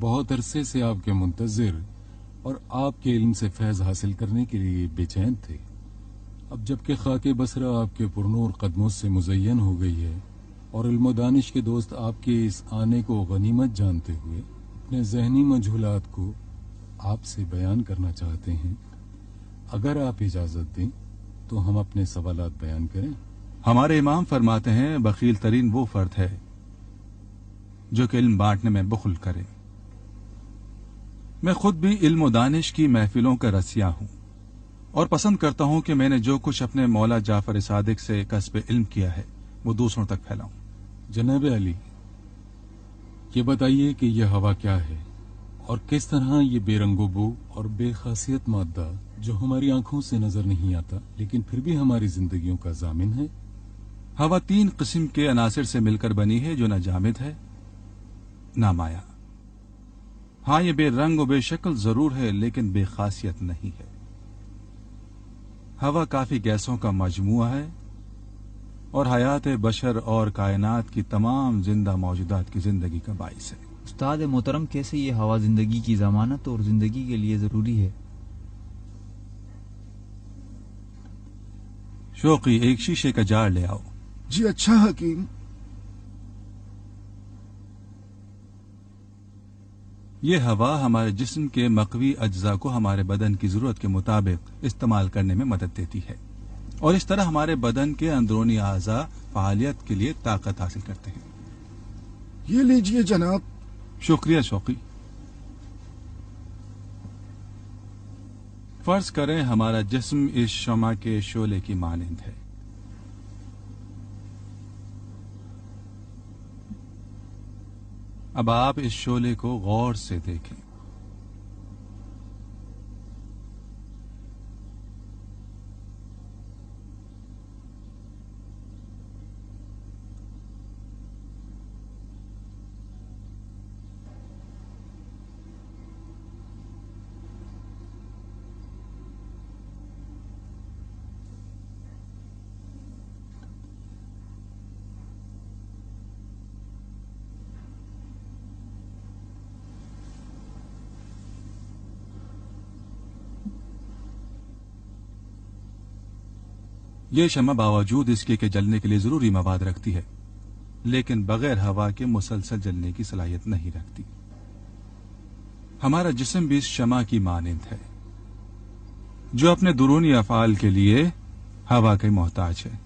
بہت عرصے سے آپ کے منتظر اور آپ کے علم سے فیض حاصل کرنے کے لیے بے چین تھے۔ اب جبکہ خاک بصرہ آپ کے پرنور قدموں سے مزین ہو گئی ہے اور علم و دانش کے دوست آپ کے اس آنے کو غنیمت جانتے ہوئے اپنے ذہنی مجہولات کو آپ سے بیان کرنا چاہتے ہیں، اگر آپ اجازت دیں تو ہم اپنے سوالات بیان کریں۔ ہمارے امام فرماتے ہیں بخیل ترین وہ فرد ہے جو کہ علم بانٹنے میں بخل کرے۔ میں خود بھی علم و دانش کی محفلوں کا رسیا ہوں اور پسند کرتا ہوں کہ میں نے جو کچھ اپنے مولا جعفر صادق سے کسب علم کیا ہے وہ دوسروں تک پھیلاؤں۔ جناب علی، یہ بتائیے کہ یہ ہوا کیا ہے اور کس طرح یہ بے رنگ و بو اور بے خاصیت مادہ جو ہماری آنکھوں سے نظر نہیں آتا لیکن پھر بھی ہماری زندگیوں کا ضامن ہے۔ ہوا 3 قسم کے عناصر سے مل کر بنی ہے، جو نہ جامد ہے نہ مایا۔ ہاں، یہ بے رنگ و بے شکل ضرور ہے لیکن بے خاصیت نہیں ہے۔ ہوا کافی گیسوں کا مجموعہ ہے اور حیات بشر اور کائنات کی تمام زندہ موجودات کی زندگی کا باعث ہے۔ استاد محترم، کیسے یہ ہوا زندگی کی ضمانت اور زندگی کے لیے ضروری ہے؟ شوقی، ایک شیشے کا جار لے آؤ۔ جی اچھا حکیم۔ یہ ہوا ہمارے جسم کے مقوی اجزاء کو ہمارے بدن کی ضرورت کے مطابق استعمال کرنے میں مدد دیتی ہے اور اس طرح ہمارے بدن کے اندرونی اعضاء فعالیت کے لیے طاقت حاصل کرتے ہیں۔ یہ لیجئے جناب۔ شکریہ شوقی۔ فرض کریں ہمارا جسم اس شمع کے شعلے کی مانند ہے۔ اب آپ اس شعلے کو غور سے دیکھیں۔ یہ شمع باوجود اس کے کہ جلنے کے لیے ضروری مواد رکھتی ہے لیکن بغیر ہوا کے مسلسل جلنے کی صلاحیت نہیں رکھتی۔ ہمارا جسم بھی اس شمع کی مانند ہے جو اپنے درونی افعال کے لیے ہوا کے محتاج ہے۔